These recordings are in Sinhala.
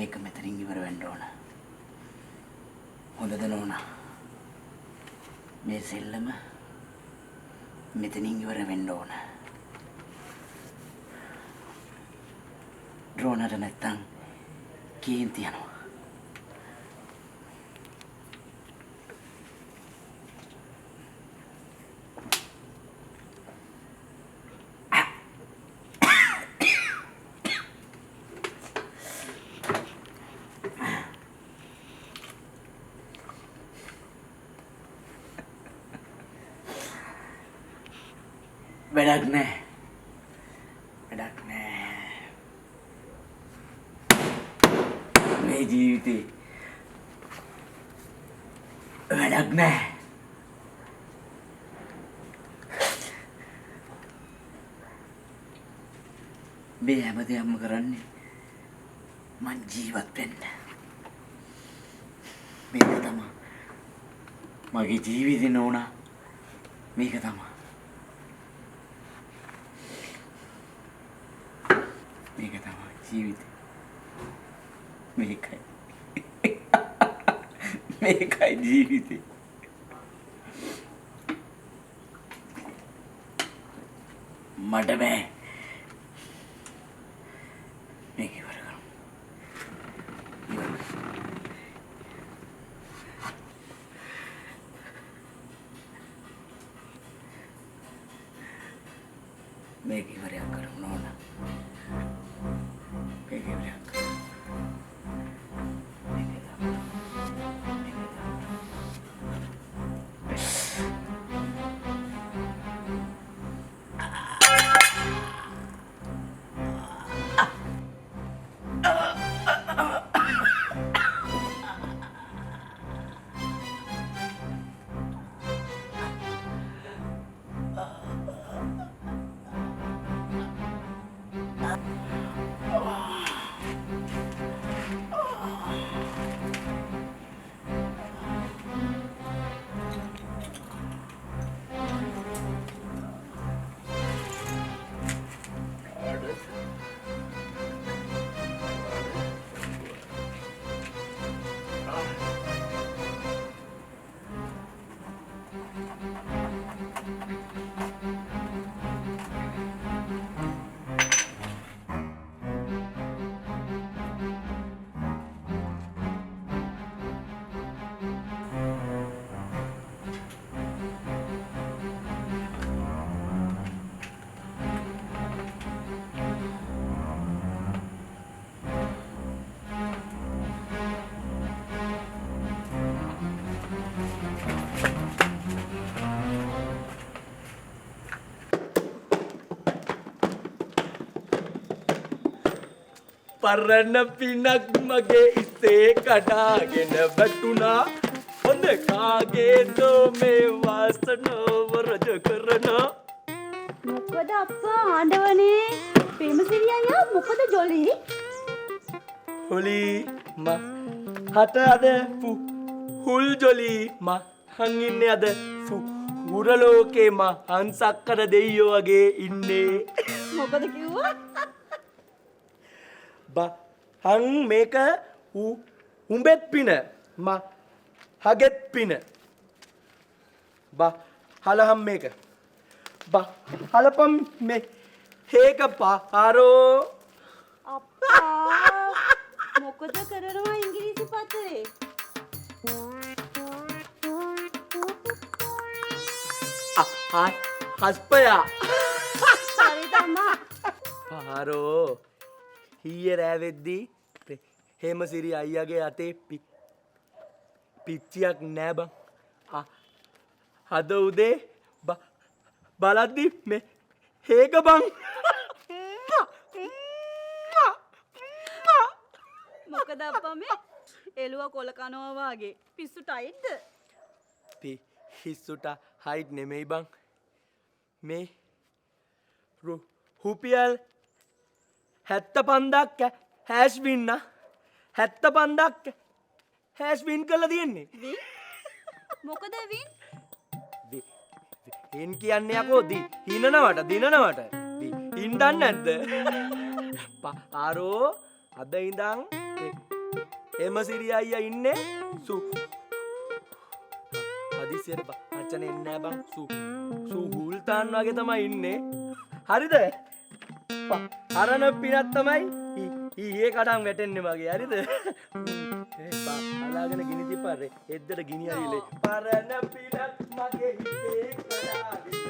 මේක මෙතනින් ඉවර වෙන්න ඕන. හොඳද නෝනා? මේ සෙල්ලම මෙතනින් ඉවර වෙන්න ඕන. ඩ්‍රෝනට නැත්තම් කේන්ති යනවා. වැඩක් නෑ. වැඩක් නෑ. මේ ජීවිතේ වැඩක් නෑ. මේ හැම දෙයක්ම කරන්නේ මං ජීවත් වෙන්න. මේක තමයි මගේ ජීවිතේ නෝනා. මේක තමයි. මේක තමයි ජීවිතේ. මේකයි. මේකයි ජීවිතේ. මට බෑ. මේක ඉවර කරමු. මේක ඉවරයක් කරමු නෝනා. මේක ඉවරයක් කරමු. පරණ පිනක් මගේ ඉතේ කඩාගෙන වැටුණා. හොඳ කාගේද මේ වාසනාව රජ කරන. මොකද අප්පා ආඬවනේ? ප්‍රේමසිරි අයියා මොකද ජොලි? හොලි ම හට අද හුල් ජොලි ම හං ඉන්නේ අද හුරලෝකේ ම හංසක්කර දෙයියෝ වගේ ඉන්නේ. මොකද කිව්වා? හං මේක උඹෙත් පින ම හගෙත් පින හලහම් මේක හලපම් මේ හේක පාරෝ. අප්පා මොකද කරනවා ඉංග්‍රීසි පතරේ? හස්පයා හරි තමා. පාරෝ ඊයේ රෑ වෙද්දී හේමසිරි අයියාගේ අතේ පිච්චියක් නෑ බං. අද උදේ බලද්දි මේ හේක බං. මොකද අප්පා මේ එළුව කොල කනවා වගේ පිස්සු ටයිට්ද? පිස්සුට හයිට් නෙමෙයි බං. මේ රුපියල් 75ක් හැෂ් වින්න 75ක් හැෂ් වින් කරලා තියෙන්නේ. මොකද වින්? වින් කියන්නේ යකෝ දිනනවට හින්දන්නේ නැද්ද? පාරෝ අද ඉඳන් එම සිරිය අයියා ඉන්නේ හදිසියට වචන එන්නේ නැහැ බං සූහුල්තාන් වගේ තමයි ඉන්නේ හරිද හරන පිනක් තමයි ඊයේ කඩන් වැටෙන්නේ මගේ හරිද අලාගෙන ගිනි තිප්පරේ එද්දට ගිනි ඇවිලේ පරණ පිනක් මගේ හිතේ කඩාගෙන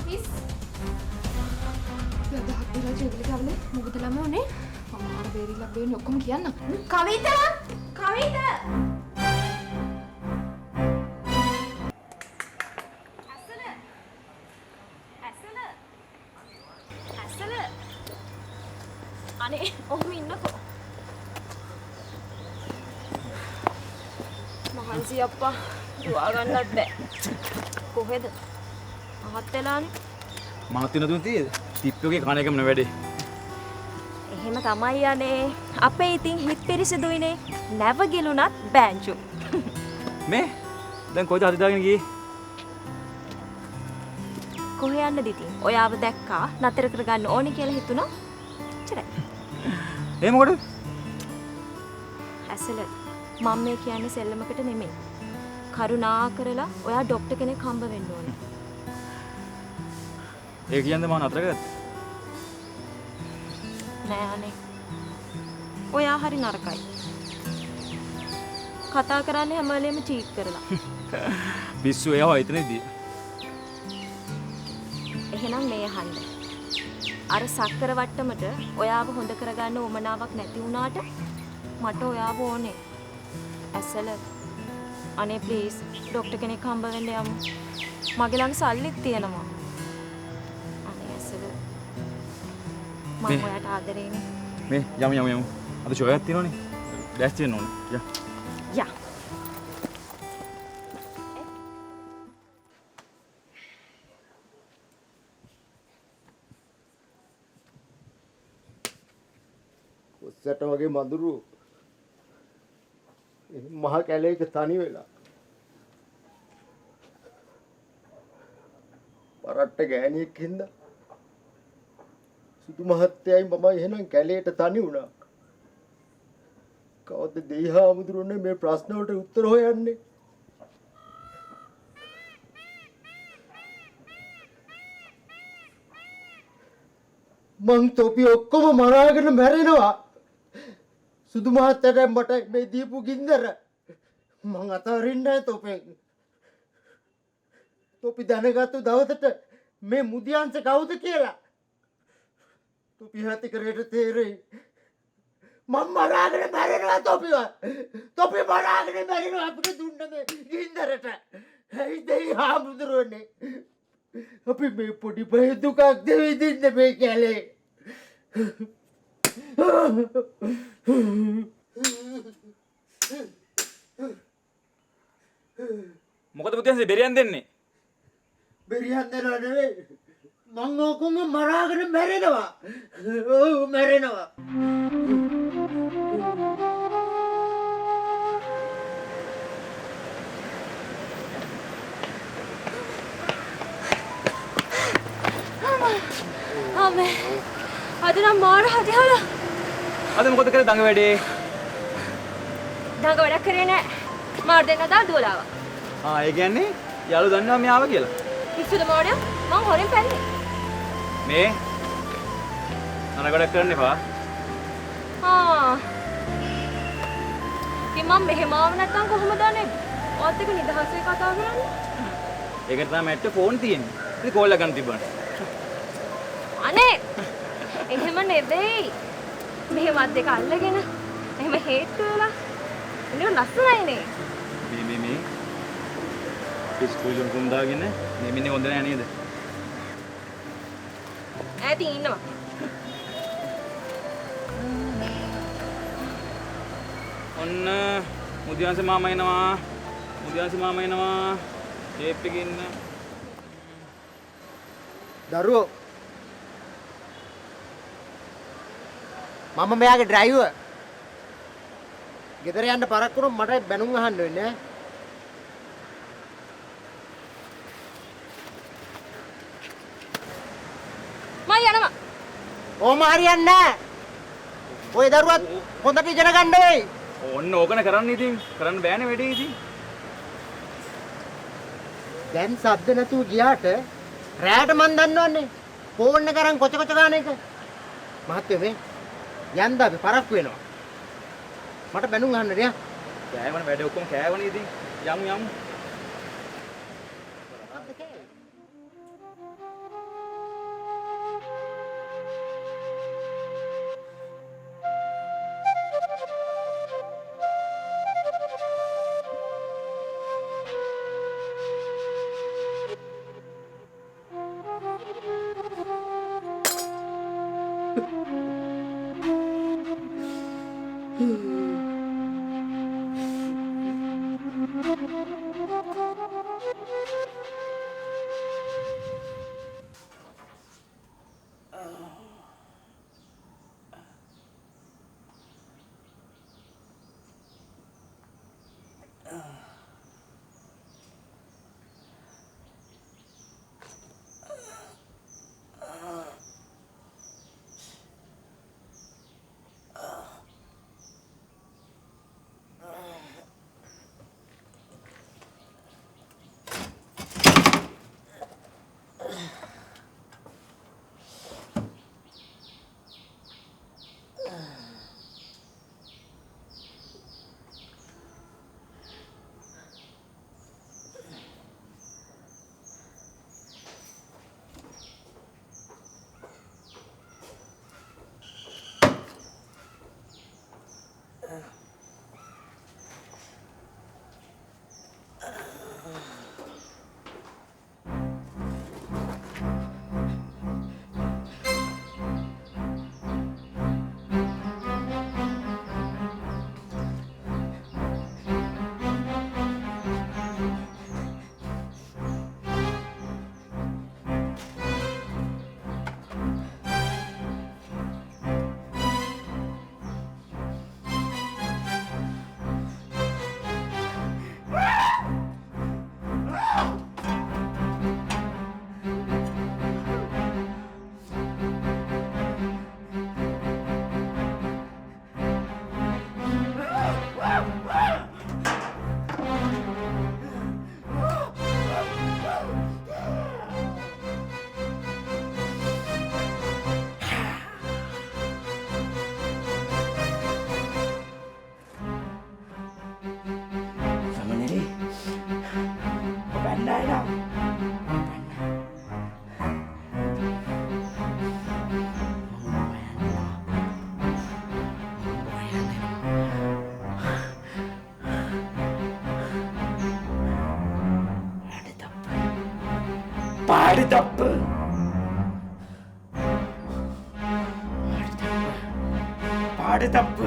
Miss. යදහක් දිලා ජීවිලි ගාවනේ මොකද ළම උනේ? අමාර බේරිලා බේන්නේ ඔක්කොම කියන්න. කවිත! කවිත! ඇසල අනේ ඔහොම ඉන්නකෝ මහන්සි අප්පා දුවා ගන්නත් බෑ කොහෙද මහත් වෙලානේ මහත් වෙනතුන් තියෙද තිප්පෝගේ කණ එකම නෙවෙයි එහෙම තමයි යන්නේ අපේ ඉතින් හිත පිරිසිදුයිනේ නැව ගිලුණත් බෑන්චු මේ දැන් කොයිද හදිදාගෙන ගියේ කොහේ යන්නද ඉතින් ඔයාව දැක්කා නතර කරගන්න ඕනේ කියලා හිතුණා එච්චරයි ඒ මොකටද ඇසල මම මේ කියන්නේ සෙල්ලමකට නෙමෙයි කරුණා කරලා ඔයා ડોක්ටර් කෙනෙක් හම්බ වෙන්න ඕනේ ඒ කියන්නේ මම නතර කරත් නෑ අනේ ඔයා හරි නරකයි කතා කරන්නේ හැම වෙලේම චීට් කරලා පිස්සු එයාව එතනදී එහෙනම් මේ අහන්න අර සක්කර වට්ටමට ඔයාව හොඳ කරගන්න උවමනාවක් නැති වුණාට මට ඔයාව ඕනේ ඇසල අනේ ප්ලීස් ડોක්ටර් කෙනෙක් හම්බ වෙන්න යමු මගේ ළඟ සල්ලිත් තියෙනවා අනේ ඇසල මම ඔයාට ආදරේනේ මේ යමු අද ෂෝ එකක් තියෙනවනේ දැස්ති වෙන්න ඕනේ යා ඔස්සට වගේ මඳුරු මහ කැලේක තනි වෙලා පරට්ට ගෑණියෙක් හින්දා සුදු මහත්තයයි මම එහෙනම් කැලේට තනි වුණා. කවද්ද දෙයිහාමුදුරනේ මේ ප්‍රශ්න වලට උත්තර හොයන්නේ? මං තොපි ඔක්කොම මරාගෙන මැරෙනවා. සුදු මහත්තයට මට මේ දීපු ගින්දර මං අතහරින්නේ නැහැ තොපෙන්. තොපි දැනගත්තු දවසට මේ මුදියන්ස කවුද කියලා තොපි හැති කරේට තේරෙයි. මං මරාගෙන මැරෙනවා තොපිව. තොපි මරාගෙන මැරෙනවා අපිට දුන්න මේ ගින්දරට. ඇයි දෙයි හාමුදුරනේ. අපි මේ පොඩි බය දුකක් දෙවිදින්න මේ කැලේ. මොකද පුතේ බෙරියන් දෙන්නේ බෙරියන් දෙනව නෙවෙයි මං ඔක්කොම මරාගෙන මැරෙනවා. ඔව් මැරෙනවා. අනේ අද නම් මාර හදිහලා අද මොකද කරේ දඟ වැඩේ දඟ වැඩක් කරේ නෑ මාර දෙන්න දා දුවලාවා ඒ කියන්නේ යාළු දන්නවා මෙයාව කියලා පිස්සුද මොඩිය මං හොරෙන් පැන්නේ මේ අනගඩක් කරන්න එපා ඉතින් මම මෙහෙම ආව නැත්තම් කොහොමද අනේ ඔයත් එක්ක නිදහසේ කතා කරන්නේ ඒකට තමයි මැට්ට ෆෝන් තියෙන්නේ ඉතින් කෝල් එක ගන්න තිබ්බනේ අනේ එහෙම නෙවෙයි මෙහෙමත් දෙක අල්ලගෙන එහෙම හේතු වෙලා ඉන්නේ ලස්සනයිනේ මේ ඉස්කෝලේ කුන්දාගෙන මේ මිනිහ හොඳ නෑ නේද ඈතින් ඉන්නවා ඔන්න මුදියන්ස මාමා එනවා ටේප් එකේ ඉන්න දරුවෝ මම මෙයාගේ ඩ්‍රයිවර්. ගෙදර යන්න පරක් වුණොත් මට බැනුම් අහන්න වෙන්නේ ඈ. ඕම හරියන්නේ නැහැ. ඔය දරුවත් හොඳට ඉගෙන ගන්න වෙයි. ඔන්න ඕකන කරන්න ඉතින්. කරන්න බෑනේ වැඩේ ඉතින්. දැන් සද්ද නැතුව ගියාට රැයට මන් දන්නවන්නේ. ෆෝන් එක අරන් කොච කොච ගන්න එක. මහත්තයෝ මේ යන්ද අපි පරක්කු වෙනවා. මට බැනුම් අහන්න රියා. කෑවනේ වැඩේ ඔක්කොම කෑවනේ ඉතින්. යමු යමු. පාඩිතප්ප පාඩිතප්ප